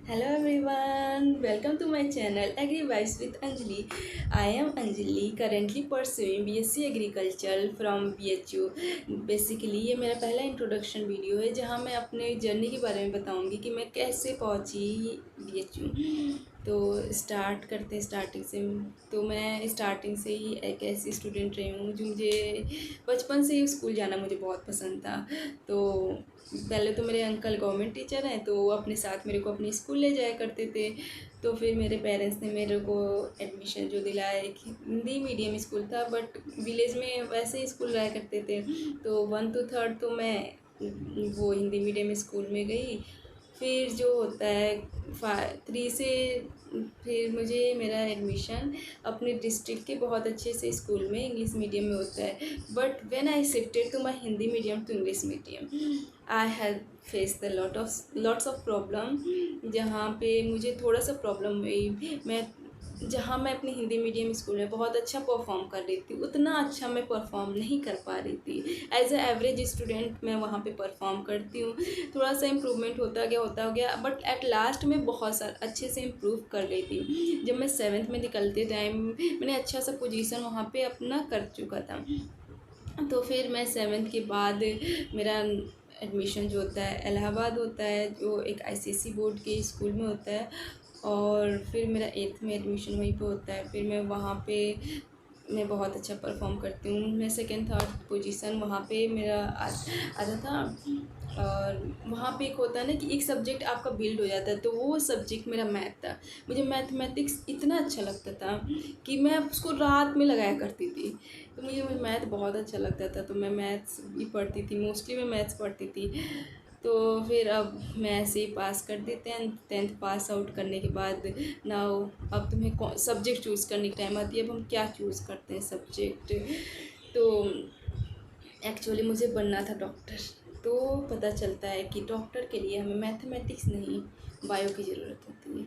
Hello everyone, welcome to my channel Agri Vibes with Anjali. I am Anjali, currently pursuing BSc Agriculture from BHU. Basically ये मेरा पहला introduction video है जहाँ मैं अपने journey के बारे में बताऊंगी कि मैं कैसे पहुँची BHU। तो स्टार्ट करते हैं स्टार्टिंग से। तो मैं स्टार्टिंग से ही एक ऐसी स्टूडेंट रही हूँ जो मुझे बचपन से ही स्कूल जाना मुझे बहुत पसंद था। तो पहले तो मेरे अंकल गवर्नमेंट टीचर हैं तो वो अपने साथ मेरे को अपनी स्कूल ले जाया करते थे। तो फिर मेरे पेरेंट्स ने मेरे को एडमिशन जो दिलाया, एक हिंदी मीडियम स्कूल था बट विलेज में वैसे ही स्कूल रहा करते थे। तो 1 to 3rd तो मैं वो हिंदी मीडियम स्कूल में गई। फिर जो होता है 3 से फिर मुझे मेरा एडमिशन अपने डिस्ट्रिक्ट के बहुत अच्छे से स्कूल में इंग्लिश मीडियम में होता है। But when I shifted to my Hindi medium to English medium I had face the lots of problem. जहाँ पे मुझे थोड़ा सा प्रॉब्लम हुई। जहाँ मैं अपनी हिंदी मीडियम स्कूल में बहुत अच्छा परफॉर्म कर रही थी, उतना अच्छा मैं परफॉर्म नहीं कर पा रही थी। एज ए एवरेज स्टूडेंट मैं वहाँ पे परफॉर्म करती हूँ। थोड़ा सा इम्प्रूवमेंट होता गया बट एट लास्ट में बहुत सारा अच्छे से इम्प्रूव कर गई थी। जब मैं 7th में निकलते टाइम मैंने अच्छा सा पोजीशन वहाँ पे अपना कर चुका था। तो फिर मैं 7th के बाद मेरा एडमिशन जो होता है इलाहाबाद होता है, जो एक आईसीएसई बोर्ड के स्कूल में होता है। और फिर मेरा 8th में एडमिशन वहीं पे होता है। फिर मैं वहाँ पे मैं बहुत अच्छा परफॉर्म करती हूँ। मैं सेकंड थर्ड पोजीशन वहाँ पे मेरा आता था। और वहाँ पे एक होता है ना कि एक सब्जेक्ट आपका बिल्ड हो जाता है, तो वो सब्जेक्ट मेरा मैथ था। मुझे मैथमेटिक्स इतना अच्छा लगता था कि मैं उसको रात में लगाया करती थी। तो मुझे मैथ बहुत अच्छा लगता था, तो मैं मैथ्स भी पढ़ती थी, मोस्टली मैं मैथ्स पढ़ती थी। तो फिर अब मैं ऐसे ही पास कर देते हैं 10th पास आउट करने के बाद। नाउ अब तुम्हें कौन सब्जेक्ट चूज़ करने की टाइम आती है, अब हम क्या चूज़ करते हैं सब्जेक्ट। तो एक्चुअली मुझे बनना था डॉक्टर। तो पता चलता है कि डॉक्टर के लिए हमें मैथमेटिक्स नहीं बायो की ज़रूरत होती है।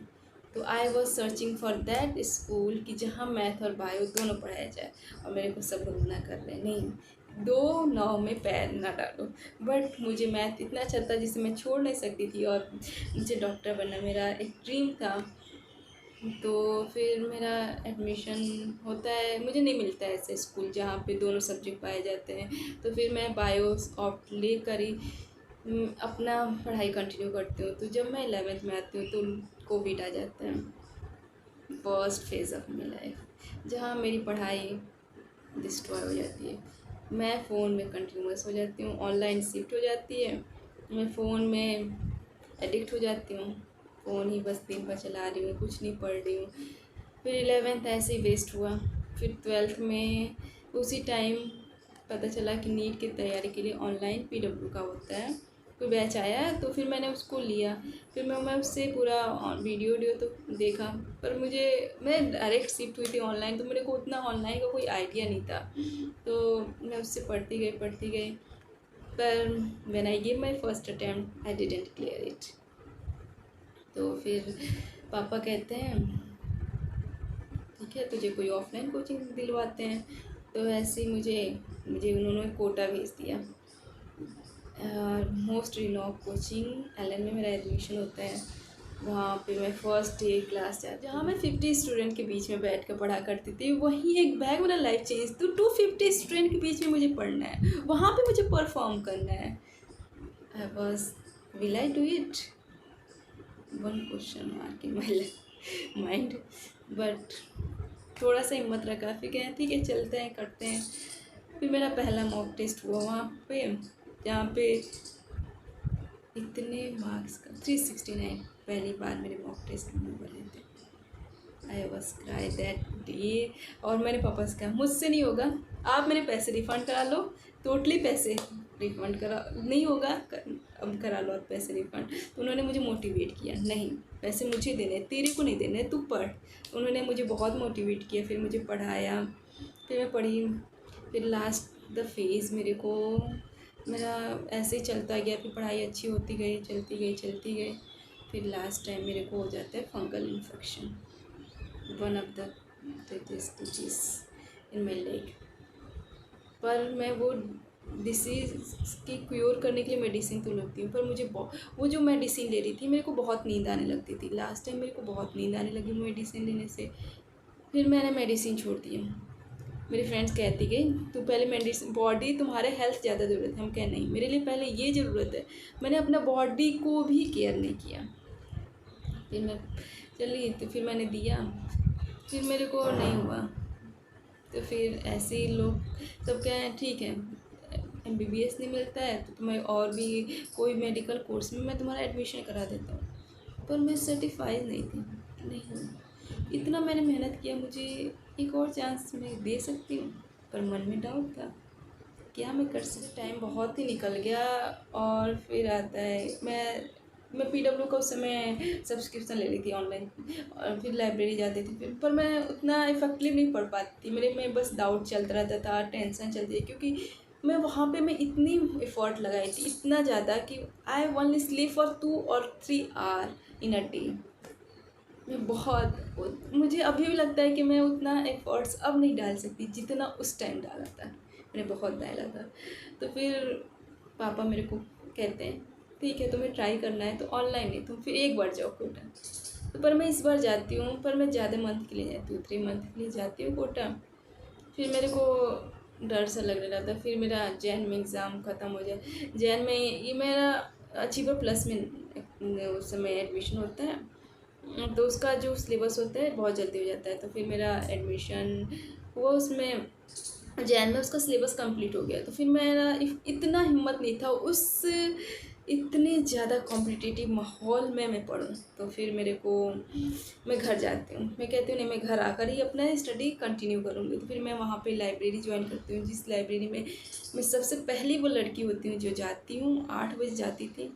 तो I was searching for that school कि जहाँ मैथ और बायो दोनों पढ़ाया जाए। और मेरे को सब लोग मना कर रहे हैं, नहीं, दो नाव में पैर ना डालो। बट मुझे मैथ इतना अच्छा था जिसे मैं छोड़ नहीं सकती थी, और मुझे डॉक्टर बनना मेरा एक ड्रीम था। तो फिर मेरा एडमिशन होता है, मुझे नहीं मिलता है ऐसे स्कूल जहाँ पे दोनों सब्जेक्ट पाए जाते हैं। तो फिर मैं बायो ऑप्ट ले कर ही अपना पढ़ाई कंटिन्यू करती हूँ। तो जब मैं 11th में आती हूँ तो कोविड आ जाता है, first phase of my life, जहाँ मेरी पढ़ाई डिस्ट्रॉय हो जाती है। मैं फ़ोन में कंटिन्यूअस हो जाती हूँ, ऑनलाइन शिफ्ट हो जाती है, मैं फ़ोन में एडिक्ट हो जाती हूँ। फ़ोन ही बस दिन भर चला रही हूँ, कुछ नहीं पढ़ रही हूँ। फिर 11th ऐसे ही वेस्ट हुआ। फिर 12th में उसी टाइम पता चला कि नीट की तैयारी के लिए ऑनलाइन पीडब्ल्यू का होता है, कोई बैच आया, तो फिर मैंने उसको लिया। फिर मैं उससे पूरा वीडियो तो देखा, पर मैं डायरेक्ट शिफ्ट हुई थी ऑनलाइन, तो मेरे को उतना ऑनलाइन का कोई आइडिया नहीं था। तो मैं उससे पढ़ती गई। पर when I give my first attempt I didn't clear it. तो फिर पापा कहते हैं ठीक है तुझे कोई ऑफलाइन कोचिंग दिलवाते हैं। तो ऐसे ही मुझे मुझे उन्होंने कोटा भेज दिया। मोस्ट रिनोव कोचिंग एलन में मेरा एडमिशन होता है। वहाँ पे मैं फर्स्ट डे क्लास जाती, जहाँ मैं 50 स्टूडेंट के बीच में बैठ कर पढ़ा करती थी, वहीं एक बैग मेरा लाइफ चेंज। तो 250 स्टूडेंट के बीच में मुझे पढ़ना है, वहाँ पे मुझे परफॉर्म करना है। I was will I do it, one question mark in my mind. But थोड़ा सा हिम्मत रखा, फिर कहें ठीक है चलते हैं करते हैं। फिर मेरा पहला मॉक टेस्ट हुआ वहाँ पे, जहाँ पे इतने मार्क्स का 369 पहली बार मेरे मॉक टेस्ट में बने थे। I was cry that day. और मैंने पापा से कहा मुझसे नहीं होगा, आप मेरे पैसे रिफ़ंड करा लो, टोटली पैसे रिफ़ंड करा, नहीं होगा अब करा लो आप पैसे रिफ़ंड। तो उन्होंने मुझे मोटिवेट किया, नहीं पैसे मुझे देने, तेरे को नहीं देने, तू पढ़। उन्होंने मुझे बहुत मोटिवेट किया, फिर मुझे पढ़ाया, फिर मैं पढ़ी। फिर लास्ट द फेज़ मेरा ऐसे ही चलता गया, फिर पढ़ाई अच्छी होती गई, चलती गई। फिर लास्ट टाइम मेरे को हो जाता है fungal infection, one of the disease in my leg. पर मैं वो डिसीज़ की क्योर करने के लिए मेडिसिन तो लेती हूँ, पर मुझे वो जो मेडिसिन ले रही थी मेरे को बहुत नींद आने लगती थी। लास्ट टाइम मेरे को बहुत नींद आने लगी मेडिसिन लेने से, फिर मैंने मेडिसिन छोड़ दिया। मेरी फ्रेंड्स कहती गई तू पहले मेडिसिन, बॉडी तुम्हारे हेल्थ ज़्यादा ज़रूरत है। हम कह नहीं, मेरे लिए पहले ये ज़रूरत है। मैंने अपना बॉडी को भी केयर नहीं किया। फिर मैं चली तो फिर मैंने दिया, फिर मेरे को नहीं हुआ। तो फिर ऐसे ही लोग सब कहें ठीक है MBBS नहीं मिलता है तो तुम्हें और भी कोई मेडिकल कोर्स में मैं तुम्हारा एडमिशन करा देता हूँ। पर मैं सर्टिफाइड नहीं थी, नहीं हूँ। इतना मैंने मेहनत किया, मुझे एक और चांस मैं दे सकती हूँ, पर मन में डाउट था क्या मैं कर सकती। टाइम बहुत ही निकल गया और फिर आता है मैं PW का उस समय सब्सक्रिप्शन ले ली थी ऑनलाइन, और फिर लाइब्रेरी जाती थी फिर, पर मैं उतना इफेक्टिव नहीं पढ़ पाती थी। मेरे में बस डाउट चलता रहता था, टेंशन चलती थी, क्योंकि मैं वहाँ पे मैं इतनी एफर्ट लगाई थी, इतना ज़्यादा कि आई ओनली स्लीप फॉर 2 और 3 आवर इन अ डे। मैं बहुत, मुझे अभी भी लगता है कि मैं उतना एफर्ट्स अब नहीं डाल सकती जितना उस टाइम डाला था। मैंने बहुत डाला था। तो फिर पापा मेरे को कहते हैं ठीक है तुम्हें ट्राई करना है तो ऑनलाइन नहीं, तुम फिर एक बार जाओ कोटा। तो पर मैं इस बार जाती हूँ, पर मैं ज़्यादा मंथ के लिए जाती हूँ, 3 मंथ के लिए जाती हूँ कोटा। फिर मेरे को डर सा लगने लगा था। फिर मेरा जैन में एग्ज़ाम ख़त्म हो जाए, जैन में ये मेरा अचीवर प्लस में उस समय एडमिशन होता है, तो उसका जो सिलेबस होता है बहुत जल्दी हो जाता है। तो फिर मेरा एडमिशन हुआ उसमें, जैन में उसका सिलेबस कंप्लीट हो गया। तो फिर मेरा इतना हिम्मत नहीं था उस इतने ज़्यादा कॉम्पिटिटिव माहौल में मैं पढ़ूँ। तो फिर मेरे को, मैं घर जाती हूँ, मैं कहती हूँ नहीं मैं घर आकर ही अपना स्टडी कंटिन्यू करूँगी। तो फिर मैं वहाँ पे लाइब्रेरी ज्वाइन करती हूँ, जिस लाइब्रेरी में मैं सबसे पहली वो लड़की होती हूँ जो जाती हूँ। 8 बजे जाती थी,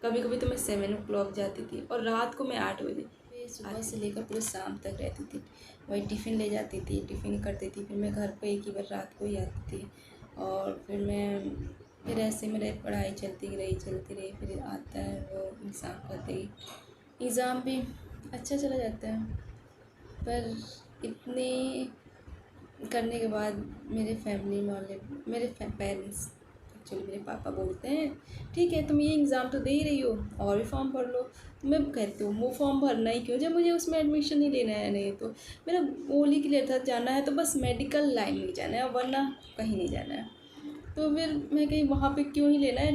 कभी कभी तो मैं 7 o'clock जाती थी, और रात को मैं 8 बजे, सुबह से लेकर पूरे शाम तक रहती थी। वही टिफ़िन ले जाती थी, टिफ़िन करती थी, फिर मैं घर पे एक ही बार रात को ही आती थी। और फिर ऐसे मेरी पढ़ाई चलती रही। फिर आता है वो एग्ज़ाम करते ही, एग्ज़ाम भी अच्छा चला जाता है। पर इतने करने के बाद मेरे फैमिली वाले, मेरे पेरेंट्स, एक्चुअली मेरे पापा बोलते हैं ठीक है तुम ये एग्ज़ाम तो दे ही रही हो और भी फॉर्म भर लो। तो मैं कहती हूँ वो फॉर्म भरना ही क्यों जब मुझे उसमें एडमिशन ही लेना है। नहीं तो मेरा गोल ही क्लियर था, जाना है तो बस मेडिकल लाइन में जाना है, वरना कहीं नहीं जाना है। तो फिर मैं कहीं वहाँ पे क्यों ही लेना है,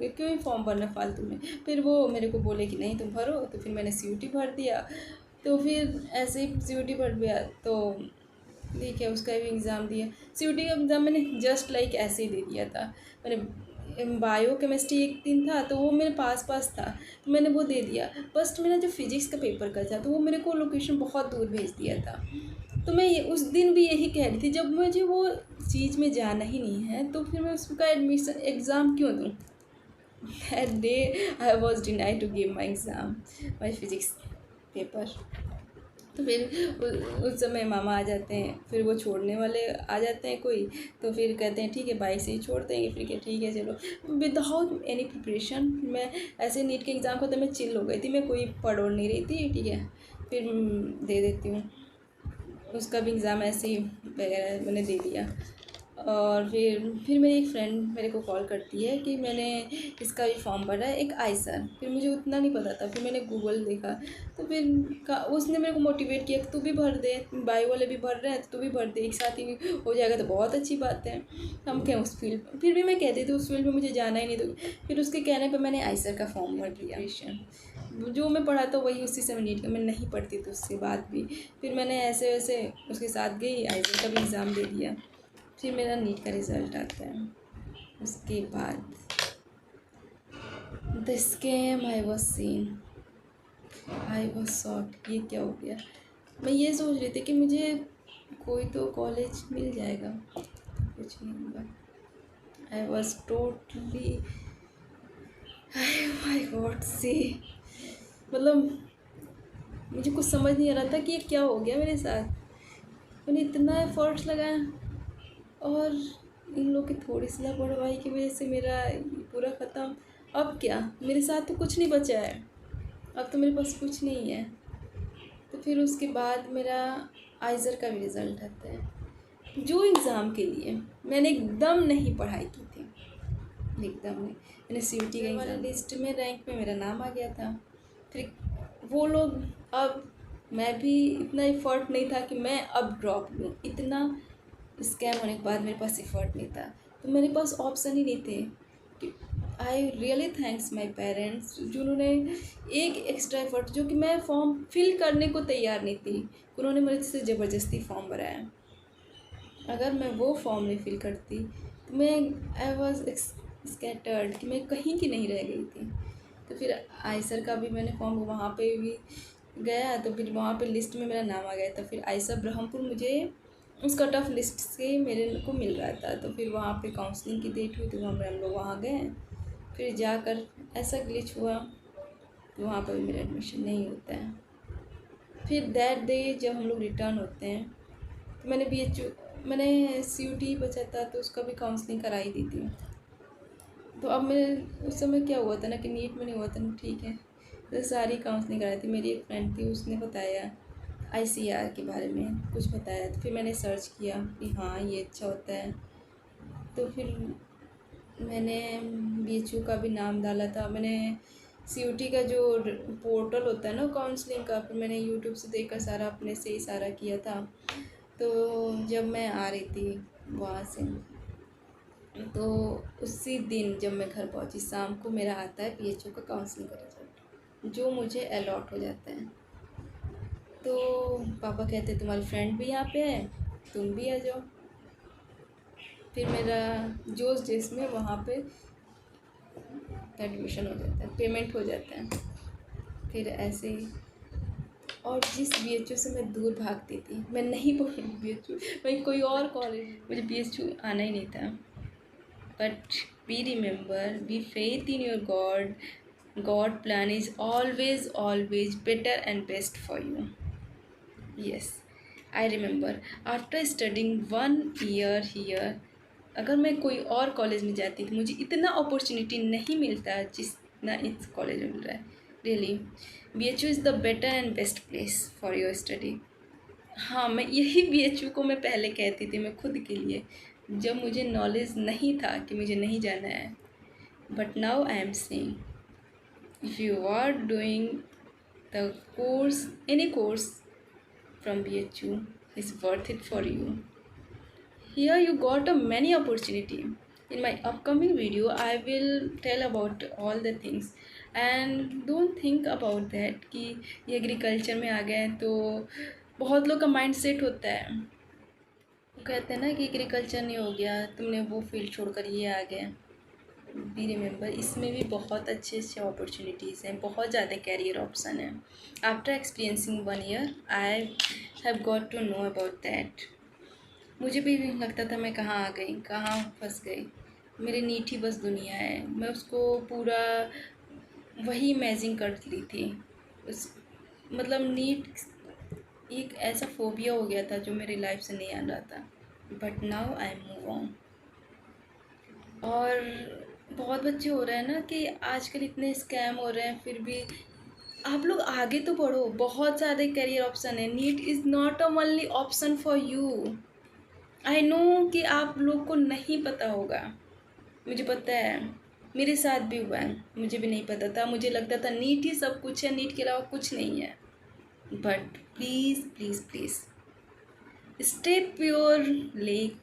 क्यों ही फॉर्म भरना फालतू में। फिर वो मेरे को बोले कि नहीं तुम भरो, तो फिर मैंने CUT भर दिया। तो फिर ऐसे ही CUT भर दिया, तो ठीक है उसका भी एग्ज़ाम दिया। CUT का एग्ज़ाम मैंने जस्ट लाइक ऐसे ही दे दिया था। मैंने बायो केमिस्ट्री एक दिन था तो वो मेरे पास था, तो मैंने वो दे दिया। फर्स्ट मेरा जो फिजिक्स का पेपर का था तो वो मेरे को लोकेशन बहुत दूर भेज दिया था। तो मैं उस दिन भी यही कह रही थी जब मुझे वो चीज़ में जाना ही नहीं है तो फिर मैं उसका एडमिशन एग्ज़ाम क्यों दूँ। That day I was denied to give my exam, my physics paper. तो फिर उस समय मामा आ जाते हैं, फिर वो छोड़ने वाले आ जाते हैं कोई, तो फिर कहते हैं ठीक है बाइक से ही छोड़ देंगे। फिर क्या ठीक है चलो, विदाउट एनी प्रिपरेशन मैं ऐसे नीट के एग्ज़ाम को तो मैं चिल हो गई थी, मैं कोई पढ़ और नहीं रही थी। ठीक है फिर दे देती हूँ, उसका भी एग्ज़ाम ऐसे ही वगैरह मैंने दे दिया। और फिर मेरी एक फ्रेंड मेरे को कॉल करती है कि मैंने इसका भी फॉर्म भरा है, एक आइसर। फिर मुझे उतना नहीं पता था, फिर मैंने गूगल देखा, तो फिर उसने मेरे को मोटिवेट किया कि तू भी भर दे, बायो वाले भी भर रहे हैं तो तू भी भर दे, एक साथ ही हो जाएगा तो बहुत अच्छी बात है। हम क्या उस फील्ड, फिर भी मैं कहती थी उस फील्ड में मुझे जाना ही नहीं। तो फिर उसके कहने पर मैंने आइसर का फॉर्म भर दिया। जो मैं पढ़ा था वही उसी समय नीट का मैं नहीं पढ़ती थी उसके बाद भी। फिर मैंने ऐसे वैसे उसके साथ गई, आइसर का भी एग्ज़ाम दे दिया। फिर मेरा नीट का रिज़ल्ट आता है। उसके बाद the scam I was seen, I was shocked, ये क्या हो गया। मैं ये सोच रही थी कि मुझे कोई तो कॉलेज मिल जाएगा, कुछ नहीं हुआ। I was totally, my God से, मतलब मुझे कुछ समझ नहीं आ रहा था कि ये क्या हो गया मेरे साथ। मैंने इतना एफर्ट्स लगाया और इन लोग की थोड़ी सी लापरवाही की वजह से मेरा पूरा ख़त्म। अब क्या, मेरे साथ तो कुछ नहीं बचा है, अब तो मेरे पास कुछ नहीं है। तो फिर उसके बाद मेरा आइज़र का भी रिज़ल्ट आता है। जो एग्ज़ाम के लिए मैंने एकदम नहीं पढ़ाई की थी, एकदम नहीं। मैंने CUT का एग्ज़ाम लिस्ट में रैंक में मेरा नाम आ गया था। फिर वो लोग, अब मैं भी इतना एफर्ट नहीं था कि मैं अब ड्रॉप लूँ, इतना स्कैम होने के बाद मेरे पास एफर्ट नहीं था, तो मेरे पास ऑप्शन ही नहीं थे कि I really thanks my parents जिन्होंने एक एक्स्ट्रा एफर्ट, जो कि मैं फॉर्म फिल करने को तैयार नहीं थी, उन्होंने मेरे से ज़बरदस्ती फॉर्म भराया। अगर मैं वो फॉर्म नहीं फिल करती तो मैं आई वॉज स्कैटर्ड कि मैं कहीं की नहीं रह गई थी। तो फिर आयसर का भी मैंने फॉर्म वहाँ पे भी गया, तो फिर वहाँ पे लिस्ट में मेरा नाम आ गया था। फिर आयसर ब्रह्मपुर मुझे उस कट ऑफ लिस्ट से मेरे को मिल रहा था, तो फिर वहाँ पे काउंसलिंग की डेट हुई, तो हम लोग वहाँ गए। फिर जाकर ऐसा ग्लिच हुआ कि वहाँ पर भी मेरा एडमिशन नहीं होता है। फिर दैट डे जब हम लोग रिटर्न होते हैं, तो मैंने CUT बचा था, तो उसका भी काउंसलिंग करा ही दी थी। तो अब मेरे उस समय क्या हुआ था ना कि नीट में नहीं हुआ था ना, ठीक है, तो सारी काउंसलिंग कराई थी। मेरी एक फ्रेंड थी, उसने बताया ICR के बारे में कुछ बताया, तो फिर मैंने सर्च किया कि हाँ ये अच्छा होता है। तो फिर मैंने BHU का भी नाम डाला था। मैंने CUT का जो पोर्टल होता है ना काउंसलिंग का, फिर मैंने यूट्यूब से देखकर सारा अपने से ही सारा किया था। तो जब मैं आ रही थी वहाँ से, तो उसी दिन जब मैं घर पहुँची, शाम को मेरा आता है BHU का काउंसलिंग का रिजल्ट, जो मुझे अलॉट हो जाता है। तो पापा कहते तुम्हारी फ्रेंड भी यहाँ पे है, तुम भी आ जाओ। फिर मेरा जोश जिसमें वहाँ पे एडमिशन हो जाता है, पेमेंट हो जाता है। फिर ऐसे ही, और जिस BHU से मैं दूर भागती थी, मैं नहीं पढ़ी BHU, मैं कोई और कॉलेज, मुझे BHU आना ही नहीं था। But be remember, be faith in your God plan is always better and best for you. Yes, I remember after studying 1 year here, अगर मैं कोई और कॉलेज में जाती तो मुझे इतना अपॉर्चुनिटी नहीं मिलता जितना इस कॉलेज में मिल रहा है। Really BHU is the better and best place for your study. हाँ, मैं यही BHU को मैं पहले कहती थी, मैं खुद के लिए, जब मुझे नॉलेज नहीं था कि मुझे नहीं जाना है। But now I am saying, if you are doing the course, any course from BHU is worth it for you. Here you got a many opportunity. In my upcoming video I will tell about all the things, and don't think about that कि ये agriculture में आ गए। तो बहुत लोग का mind set होता है, वो कहते हैं ना कि एग्रीकल्चर नहीं हो गया, तुमने वो फील्ड छोड़कर ये आ गए। बी रिमेंबर, इसमें भी बहुत अच्छे अच्छे अपॉर्चुनिटीज़ हैं, बहुत ज़्यादा कैरियर ऑप्शन है। After experiencing 1 year I have got to know about that. मुझे भी लगता था मैं कहाँ आ गई, कहाँ फंस गई, मेरी नीट ही बस दुनिया है। मैं उसको पूरा वही इमेजिन कर ली थी। उस मतलब नीट एक ऐसा फोबिया हो गया था जो मेरी लाइफ से नहीं आ रहा था। But now I move on. और बहुत बच्चे हो रहे हैं ना कि आजकल इतने स्कैम हो रहे हैं, फिर भी आप लोग आगे तो बढ़ो, बहुत ज़्यादा करियर ऑप्शन है। NEET is not a only option for you. I know कि आप लोग को नहीं पता होगा, मुझे पता है, मेरे साथ भी हुआ है, मुझे भी नहीं पता था। मुझे लगता था नीट ही सब कुछ है, नीट के अलावा कुछ नहीं है। But please please please step your leg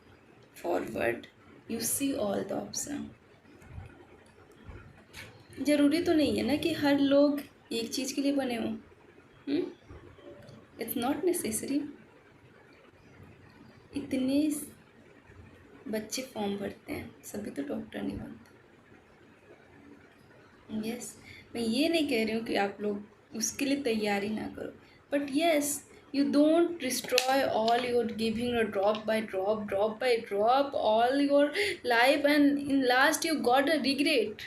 forward, you see all the option. ज़रूरी तो नहीं है ना कि हर लोग एक चीज़ के लिए बने हों। It's not necessary. इतने बच्चे फॉर्म भरते हैं, सभी तो डॉक्टर नहीं बनते। यस, मैं ये नहीं कह रही हूँ कि आप लोग उसके लिए तैयारी ना करो, but yes, you don't destroy all your giving a drop by drop all your life, and in last you got a regret.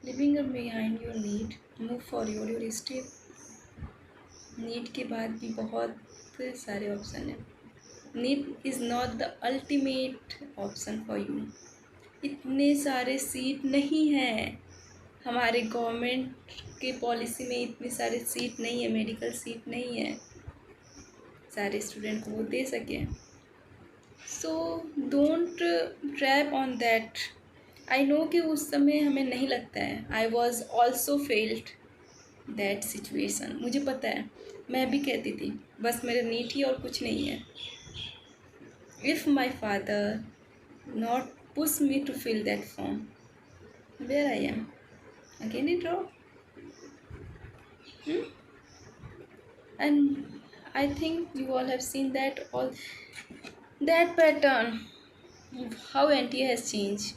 Leaving behind your need, move for your step. NEET के बाद भी बहुत सारे option हैं। NEET is not the ultimate option for you. इतने सारे seat नहीं हैं हमारे गवर्नमेंट के पॉलिसी में, इतने सारे सीट नहीं है, मेडिकल सीट नहीं है सारे स्टूडेंट को वो दे सकें। So don't trap on that. I know कि उस समय हमें नहीं लगता है। I was also failed that situation. मुझे पता है, मैं भी कहती थी बस मेरे नीट ही और कुछ नहीं है। If my father not push me to fill that form, where I am again in drop. And I think you all have seen that all that pattern, how NTA has changed.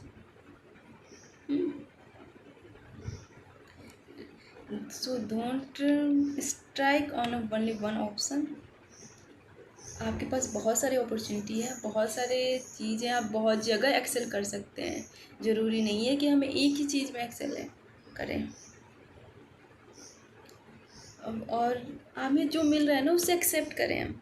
So don't strike on only one option. आपके पास बहुत सारी opportunity है, बहुत सारे चीज़ें आप बहुत जगह एक्सेल कर सकते हैं। ज़रूरी नहीं है कि हमें एक ही चीज़ में एक्सेल करें। और हमें जो मिल रहा है ना उसे एक्सेप्ट करें हम,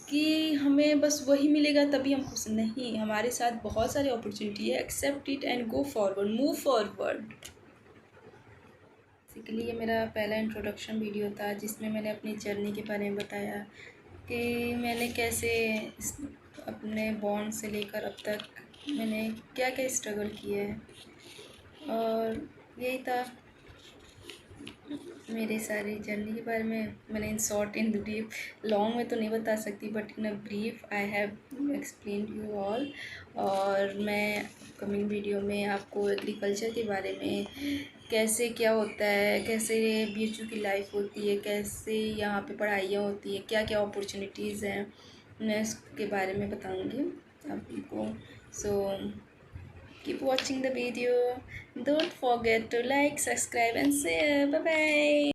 कि हमें बस वही मिलेगा तभी हम खुश नहीं। हमारे साथ बहुत सारी अपॉर्चुनिटी है। Accept it and go forward, move forward. Basically ये मेरा पहला इंट्रोडक्शन वीडियो था जिसमें मैंने अपनी जर्नी के बारे में बताया कि मैंने कैसे अपने बॉन्ड से लेकर अब तक मैंने क्या क्या स्ट्रगल किया है। और यही था मेरी सारी जर्नी के बारे में। मैंने in short in brief, long में तो नहीं बता सकती but in a brief I have explain you all. और मैं कमिंग वीडियो में आपको एग्रीकल्चर के बारे में, कैसे क्या होता है, कैसे बीएचयू की लाइफ होती है, कैसे यहाँ पे पढ़ाइयाँ होती है, क्या क्या अपॉर्चुनिटीज़ हैं, मैं इसके बारे में बताऊँगी आपको। सो keep watching the video. Don't forget to like, subscribe and share. Bye bye.